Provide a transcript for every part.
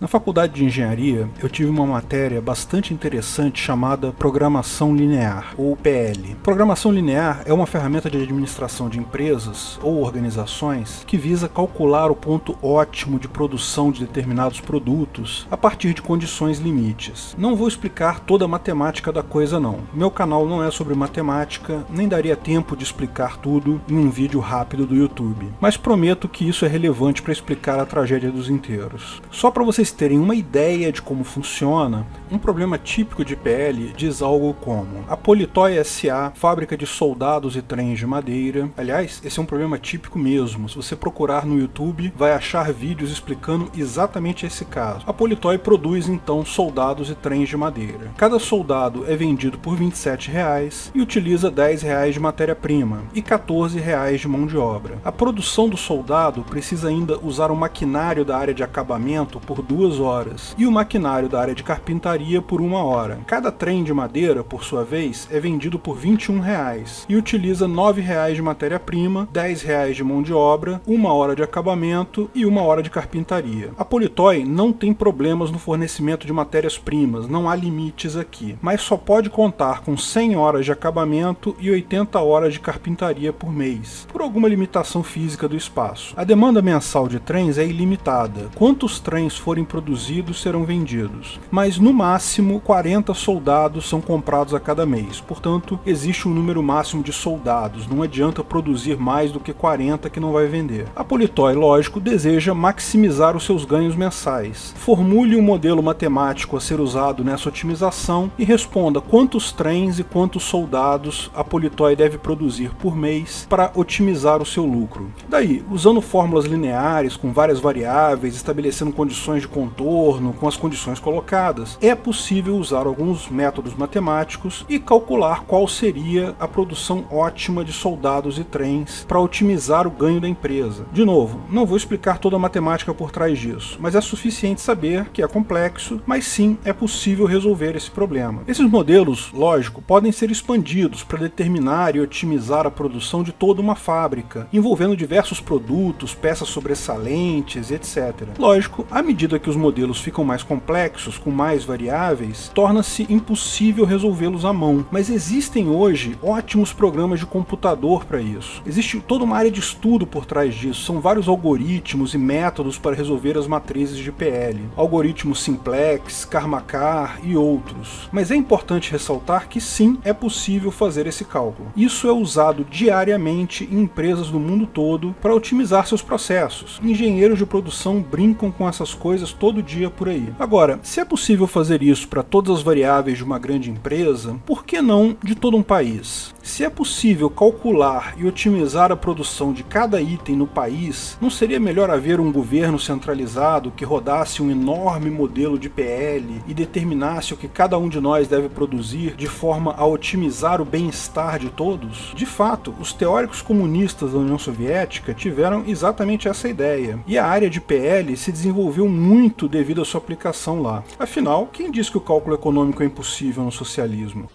Na faculdade de engenharia, eu tive uma matéria bastante interessante chamada Programação Linear, ou PL. Programação linear é uma ferramenta de administração de empresas ou organizações que visa calcular o ponto ótimo de produção de determinados produtos a partir de condições limites. Não vou explicar toda a matemática da coisa não. Meu canal não é sobre matemática, nem daria tempo de explicar tudo em um vídeo rápido do YouTube. Mas prometo que isso é relevante para explicar a tragédia dos inteiros. Só para vocês terem uma ideia de como funciona, um problema típico de PL diz algo como: a Politoy S.A., fábrica de soldados e trens de madeira. Aliás, esse é um problema típico mesmo. Se você procurar no YouTube, vai achar vídeos explicando exatamente esse caso. A Politoy produz então soldados e trens de madeira. Cada soldado é vendido por R$ 27,00 e utiliza R$ 10,00 de matéria-prima e R$ 14,00 de mão de obra. A produção do soldado precisa ainda usar o maquinário da área de acabamento por 2 horas e o maquinário da área de carpintaria por 1 hora. Cada trem de madeira, por sua vez, é vendido por R$ 21,00 e utiliza R$ 9,00 de matéria-prima, R$ 10,00 de mão de obra, 1 hora de acabamento e 1 hora de carpintaria. A Politoy não tem problemas no fornecimento de matérias-primas, não há limites aqui, mas só pode contar com 100 horas de acabamento e 80 horas de carpintaria por mês, por alguma limitação física do espaço. A demanda mensal de trens é ilimitada. Quantos trens forem produzidos serão vendidos, mas no máximo 40 soldados são comprados a cada mês, portanto existe um número máximo de soldados, não adianta produzir mais do que 40 que não vai vender. A Politoy, lógico, deseja maximizar os seus ganhos mensais. Formule um modelo matemático a ser usado nessa otimização e responda quantos trens e quantos soldados a Politoy deve produzir por mês para otimizar o seu lucro. Daí, usando fórmulas lineares com várias variáveis, estabelecendo condições de contorno com as condições colocadas, é possível usar alguns métodos matemáticos e calcular qual seria a produção ótima de soldados e trens para otimizar o ganho da empresa. De novo, não vou explicar toda a matemática por trás disso, mas é suficiente saber que é complexo, mas sim é possível resolver esse problema. Esses modelos, lógico, podem ser expandidos para determinar e otimizar a produção de toda uma fábrica, envolvendo diversos produtos, peças sobressalentes, etc. Lógico, à medida que os modelos ficam mais complexos, com mais variáveis, torna-se impossível resolvê-los à mão, mas existem hoje ótimos programas de computador para isso. Existe toda uma área de estudo por trás disso, são vários algoritmos e métodos para resolver as matrizes de PL, algoritmos simplex, Karmakar e outros. Mas é importante ressaltar que sim, é possível fazer esse cálculo. Isso é usado diariamente em empresas do mundo todo para otimizar seus processos. Engenheiros de produção brincam com essas coisas todo dia por aí. Agora, se é possível fazer isso para todas as variáveis de uma grande empresa, por que não de todo um país? Se é possível calcular e otimizar a produção de cada item no país, não seria melhor haver um governo centralizado que rodasse um enorme modelo de PL e determinasse o que cada um de nós deve produzir de forma a otimizar o bem-estar de todos? De fato, os teóricos comunistas da União Soviética tiveram exatamente essa ideia, e a área de PL se desenvolveu muito devido à sua aplicação lá. Afinal, quem diz que o cálculo econômico é impossível no socialismo?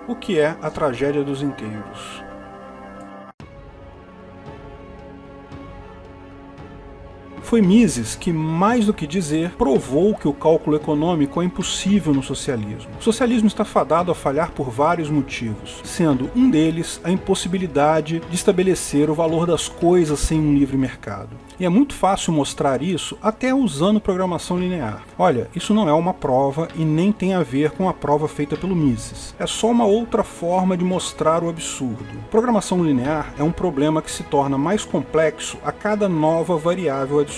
O que é a tragédia dos inteiros? Foi Mises que, mais do que dizer, provou que o cálculo econômico é impossível no socialismo. O socialismo está fadado a falhar por vários motivos, sendo um deles a impossibilidade de estabelecer o valor das coisas sem um livre mercado. E é muito fácil mostrar isso até usando programação linear. Olha, isso não é uma prova e nem tem a ver com a prova feita pelo Mises. É só uma outra forma de mostrar o absurdo. Programação linear é um problema que se torna mais complexo a cada nova variável adicionada.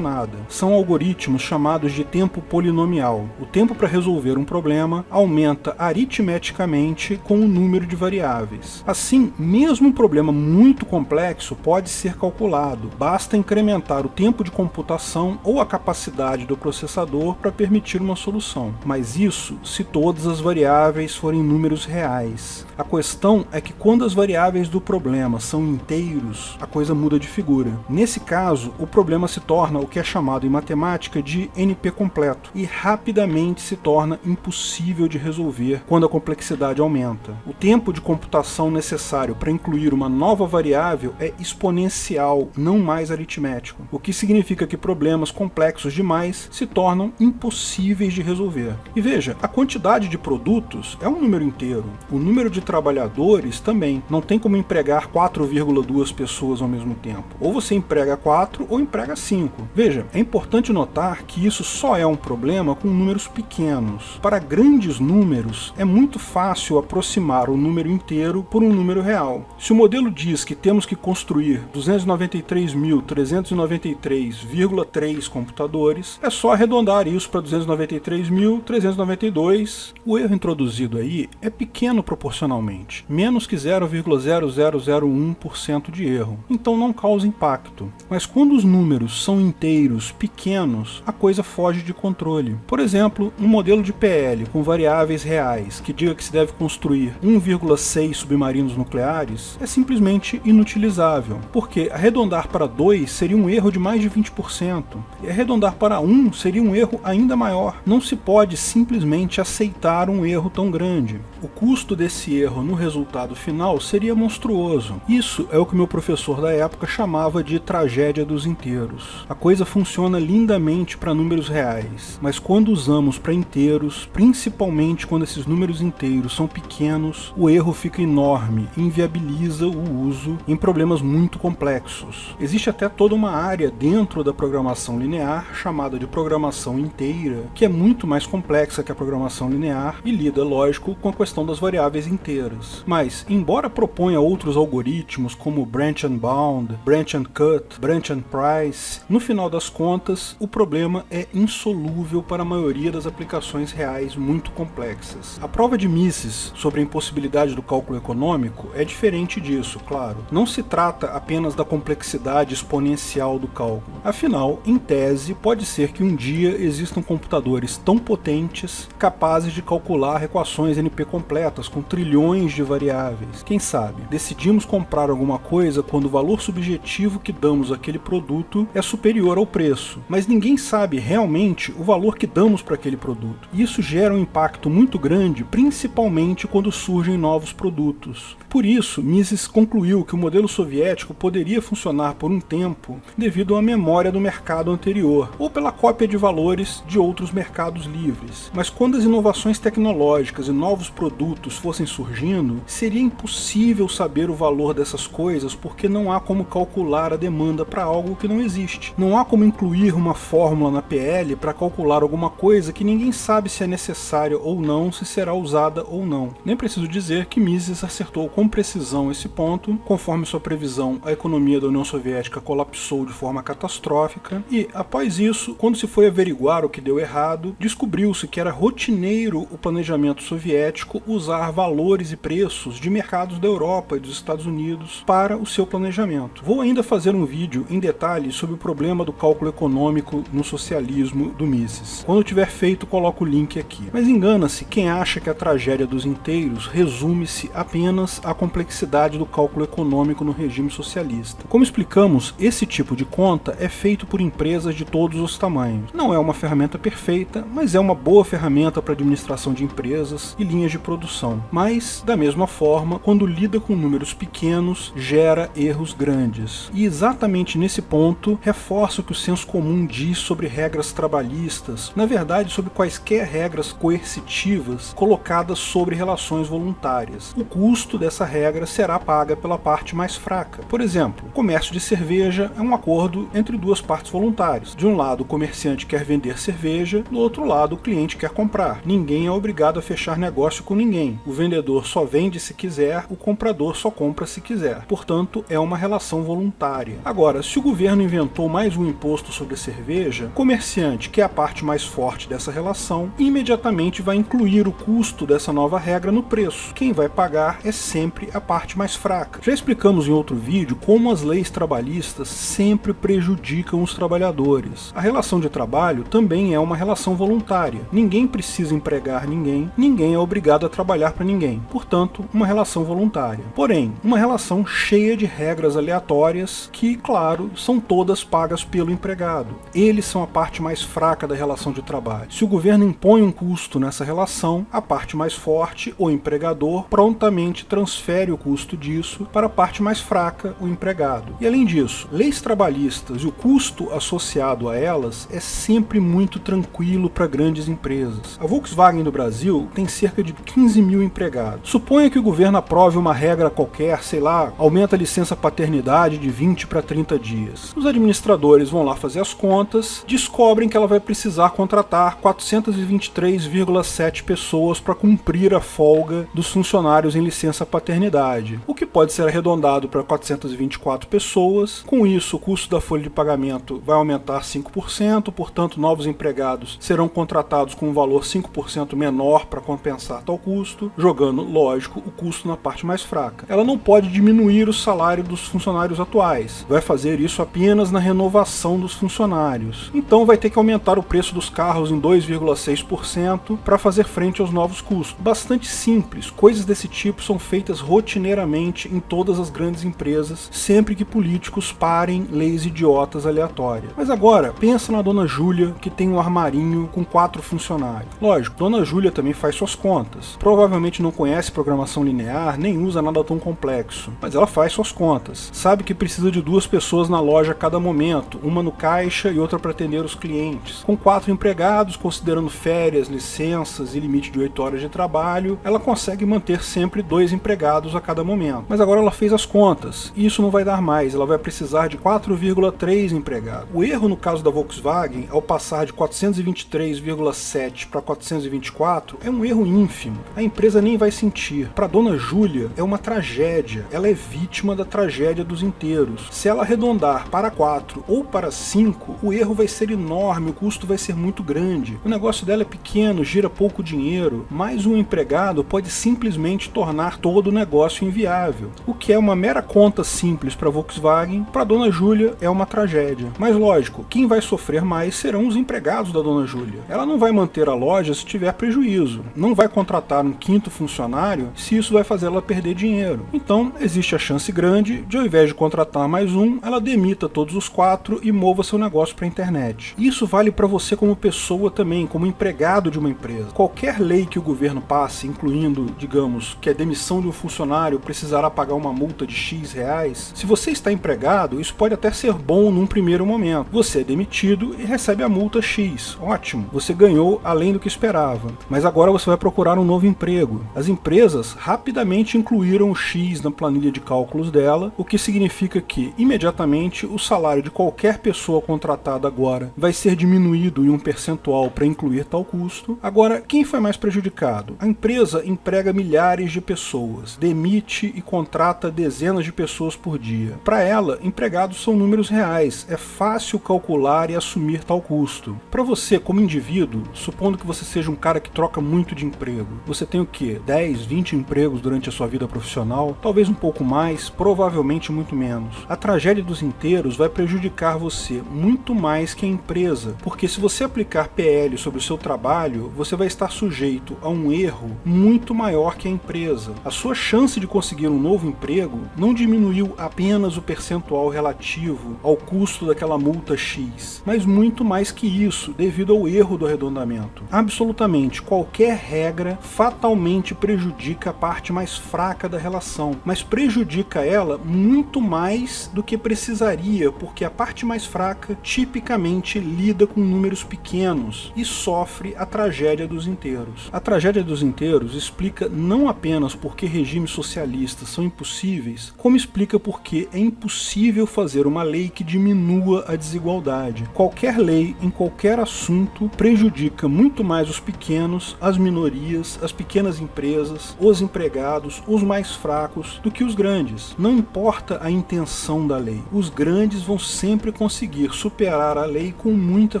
São algoritmos chamados de tempo polinomial. O tempo para resolver um problema aumenta aritmeticamente com o número de variáveis. Assim, mesmo um problema muito complexo pode ser calculado. Basta incrementar o tempo de computação ou a capacidade do processador para permitir uma solução. Mas isso se todas as variáveis forem números reais. A questão é que quando as variáveis do problema são inteiros, a coisa muda de figura. Nesse caso, o problema se torna torna o que é chamado em matemática de NP completo e rapidamente se torna impossível de resolver quando a complexidade aumenta. O tempo de computação necessário para incluir uma nova variável é exponencial, não mais aritmético, o que significa que problemas complexos demais se tornam impossíveis de resolver. E veja, a quantidade de produtos é um número inteiro. O número de trabalhadores também. Não tem como empregar 4,2 pessoas ao mesmo tempo. Ou você emprega 4 ou emprega 5. Veja, é importante notar que isso só é um problema com números pequenos. Para grandes números, é muito fácil aproximar o número inteiro por um número real. Se o modelo diz que temos que construir 293.393,3 computadores, é só arredondar isso para 293.392. O erro introduzido aí é pequeno proporcionalmente, menos que 0,0001% de erro, então não causa impacto. Mas quando os números são inteiros pequenos, a coisa foge de controle. Por exemplo, um modelo de PL com variáveis reais que diga que se deve construir 1,6 submarinos nucleares é simplesmente inutilizável, porque arredondar para 2 seria um erro de mais de 20%, e arredondar para 1 seria um erro ainda maior. Não se pode simplesmente aceitar um erro tão grande. O custo desse erro no resultado final seria monstruoso. Isso é o que meu professor da época chamava de tragédia dos inteiros. A coisa funciona lindamente para números reais, mas quando usamos para inteiros, principalmente quando esses números inteiros são pequenos, o erro fica enorme e inviabiliza o uso em problemas muito complexos. Existe até toda uma área dentro da programação linear chamada de programação inteira, que é muito mais complexa que a programação linear e lida, lógico, com a questão das variáveis inteiras. Mas, embora proponha outros algoritmos como branch and bound, branch and cut, branch and price, no final das contas, o problema é insolúvel para a maioria das aplicações reais muito complexas. A prova de Mises sobre a impossibilidade do cálculo econômico é diferente disso, claro. Não se trata apenas da complexidade exponencial do cálculo. Afinal, em tese, pode ser que um dia existam computadores tão potentes capazes de calcular equações NP completas com trilhões de variáveis. Quem sabe, decidimos comprar alguma coisa quando o valor subjetivo que damos àquele produto é superior ao preço, mas ninguém sabe realmente o valor que damos para aquele produto. E isso gera um impacto muito grande, principalmente quando surgem novos produtos. Por isso, Mises concluiu que o modelo soviético poderia funcionar por um tempo devido à memória do mercado anterior, ou pela cópia de valores de outros mercados livres. Mas quando as inovações tecnológicas e novos produtos fossem surgindo, seria impossível saber o valor dessas coisas porque não há como calcular a demanda para algo que não existe. Não há como incluir uma fórmula na PL para calcular alguma coisa que ninguém sabe se é necessária ou não, se será usada ou não. Nem preciso dizer que Mises acertou com precisão esse ponto. Conforme sua previsão, a economia da União Soviética colapsou de forma catastrófica e, após isso, quando se foi averiguar o que deu errado, descobriu-se que era rotineiro o planejamento soviético usar valores e preços de mercados da Europa e dos Estados Unidos para o seu planejamento. Vou ainda fazer um vídeo em detalhes sobre o problema do cálculo econômico no socialismo do Mises. Quando eu tiver feito, coloco o link aqui. Mas engana-se quem acha que a tragédia dos inteiros resume-se apenas à complexidade do cálculo econômico no regime socialista. Como explicamos, esse tipo de conta é feito por empresas de todos os tamanhos. Não é uma ferramenta perfeita, mas é uma boa ferramenta para administração de empresas e linhas de produção. Mas, da mesma forma, quando lida com números pequenos, gera erros grandes. E exatamente nesse ponto, reforça o que o senso comum diz sobre regras trabalhistas, na verdade sobre quaisquer regras coercitivas colocadas sobre relações voluntárias. O custo dessa regra será paga pela parte mais fraca. Por exemplo, o comércio de cerveja é um acordo entre duas partes voluntárias. De um lado, o comerciante quer vender cerveja, do outro lado, o cliente quer comprar. Ninguém é obrigado a fechar negócio com ninguém. O vendedor só vende se quiser, o comprador só compra se quiser. Portanto, é uma relação voluntária. Agora, se o governo inventou mais um imposto sobre a cerveja, o comerciante, que é a parte mais forte dessa relação, imediatamente vai incluir o custo dessa nova regra no preço. Quem vai pagar é sempre a parte mais fraca. Já explicamos em outro vídeo como as leis trabalhistas sempre prejudicam os trabalhadores. A relação de trabalho também é uma relação voluntária. Ninguém precisa empregar ninguém, ninguém é obrigado a trabalhar para ninguém. Portanto, uma relação voluntária. Porém, uma relação cheia de regras aleatórias que, claro, são todas pagas pagos pelo empregado. Eles são a parte mais fraca da relação de trabalho. Se o governo impõe um custo nessa relação, a parte mais forte, o empregador, prontamente transfere o custo disso para a parte mais fraca, o empregado. E além disso, leis trabalhistas e o custo associado a elas é sempre muito tranquilo para grandes empresas. A Volkswagen do Brasil tem cerca de 15 mil empregados. Suponha que o governo aprove uma regra qualquer, sei lá, aumenta a licença paternidade de 20 para 30 dias. Os administradores vão lá fazer as contas, descobrem que ela vai precisar contratar 423,7 pessoas para cumprir a folga dos funcionários em licença paternidade, o que pode ser arredondado para 424 pessoas. Com isso, o custo da folha de pagamento vai aumentar 5%, portanto, novos empregados serão contratados com um valor 5% menor para compensar tal custo, jogando, lógico, o custo na parte mais fraca. Ela não pode diminuir o salário dos funcionários atuais, vai fazer isso apenas na renovação dos funcionários. Então vai ter que aumentar o preço dos carros em 2,6% para fazer frente aos novos custos. Bastante simples, coisas desse tipo são feitas rotineiramente em todas as grandes empresas, sempre que políticos parem leis idiotas aleatórias. Mas agora, pensa na Dona Júlia, que tem um armarinho com 4 funcionários. Lógico, Dona Júlia também faz suas contas. Provavelmente não conhece programação linear, nem usa nada tão complexo, mas ela faz suas contas. Sabe que precisa de 2 pessoas na loja a cada momento, uma no caixa e outra para atender os clientes. Com 4 empregados, considerando férias, licenças e limite de 8 horas de trabalho, ela consegue manter sempre 2 empregados a cada momento. Mas agora ela fez as contas, e isso não vai dar mais, ela vai precisar de 4,3 empregados. O erro no caso da Volkswagen, ao passar de 423,7 para 424, é um erro ínfimo. A empresa nem vai sentir. Para Dona Júlia, é uma tragédia. Ela é vítima da tragédia dos inteiros. Se ela arredondar para 4 ou para 5, o erro vai ser enorme, o custo vai ser muito grande. O negócio dela é pequeno, gira pouco dinheiro, mas um empregado pode simplesmente tornar todo o negócio inviável. O que é uma mera conta simples para a Volkswagen, para Dona Júlia é uma tragédia. Mas lógico, quem vai sofrer mais serão os empregados da Dona Júlia. Ela não vai manter a loja se tiver prejuízo, não vai contratar um 5º funcionário se isso vai fazer ela perder dinheiro. Então existe a chance grande de, ao invés de contratar mais um, ela demita todos os 4 e mova seu negócio para a internet. Isso vale para você como pessoa também, como empregado de uma empresa. Qualquer lei que o governo passe, incluindo, digamos, que a demissão de um funcionário precisará pagar uma multa de X reais, se você está empregado, isso pode até ser bom num primeiro momento. Você é demitido e recebe a multa X. Ótimo, você ganhou além do que esperava. Mas agora você vai procurar um novo emprego. As empresas rapidamente incluíram o X na planilha de cálculos dela, o que significa que, imediatamente, o salário de qualquer pessoa contratada agora vai ser diminuído em um percentual para incluir tal custo. Agora, quem foi mais prejudicado? A empresa emprega milhares de pessoas, demite e contrata dezenas de pessoas por dia. Para ela, empregados são números reais, é fácil calcular e assumir tal custo. Para você, como indivíduo, supondo que você seja um cara que troca muito de emprego, você tem o quê? 10, 20 empregos durante a sua vida profissional? Talvez um pouco mais, provavelmente muito menos. A tragédia dos inteiros vai prejudicar você muito mais que a empresa, porque se você aplicar PL sobre o seu trabalho, você vai estar sujeito a um erro muito maior que a empresa. A sua chance de conseguir um novo emprego não diminuiu apenas o percentual relativo ao custo daquela multa X, mas muito mais que isso, devido ao erro do arredondamento. Absolutamente qualquer regra fatalmente prejudica a parte mais fraca da relação, mas prejudica ela muito mais do que precisaria, porque a parte mais fraca tipicamente lida com números pequenos e sofre a tragédia dos inteiros. A tragédia dos inteiros explica não apenas por que regimes socialistas são impossíveis, como explica por que é impossível fazer uma lei que diminua a desigualdade. Qualquer lei, em qualquer assunto, prejudica muito mais os pequenos, as minorias, as pequenas empresas, os empregados, os mais fracos, do que os grandes. Não importa a intenção da lei, os grandes vão sempre conseguir superar a lei com muita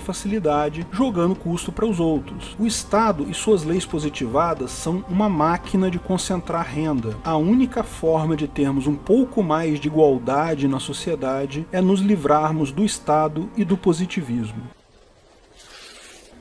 facilidade, jogando custo para os outros. O Estado e suas leis positivadas são uma máquina de concentrar renda. A única forma de termos um pouco mais de igualdade na sociedade é nos livrarmos do Estado e do positivismo.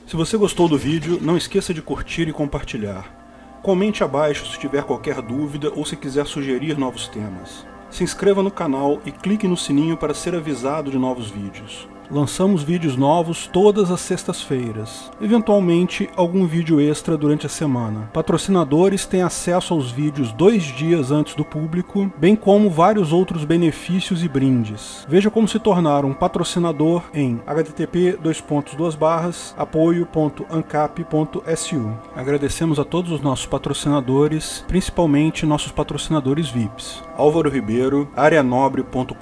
Se você gostou do vídeo, não esqueça de curtir e compartilhar. Comente abaixo se tiver qualquer dúvida ou se quiser sugerir novos temas. Se inscreva no canal e clique no sininho para ser avisado de novos vídeos. Lançamos vídeos novos todas as sextas-feiras, eventualmente algum vídeo extra durante a semana. Patrocinadores têm acesso aos vídeos 2 dias antes do público, bem como vários outros benefícios e brindes. Veja como se tornar um patrocinador em http://apoio.ancap.su. Agradecemos a todos os nossos patrocinadores, principalmente nossos patrocinadores VIPs. Álvaro Ribeiro, areanobre.com.br,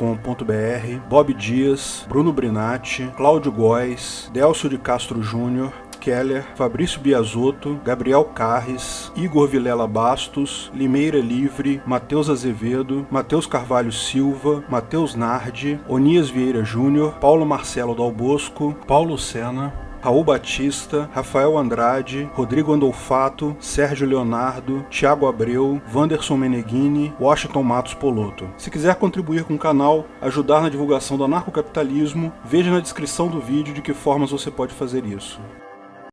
Bob Dias, Bruno Brinatti, Cláudio Góes, Délcio de Castro Júnior, Keller, Fabrício Biasotto, Gabriel Carres, Igor Vilela Bastos, Limeira Livre, Matheus Azevedo, Matheus Carvalho Silva, Matheus Nardi, Onias Vieira Júnior, Paulo Marcelo Dal Bosco, Paulo Sena, Raul Batista, Rafael Andrade, Rodrigo Andolfato, Sérgio Leonardo, Thiago Abreu, Wanderson Meneghini, Washington Matos Poloto. Se quiser contribuir com o canal, ajudar na divulgação do anarcocapitalismo, veja na descrição do vídeo de que formas você pode fazer isso.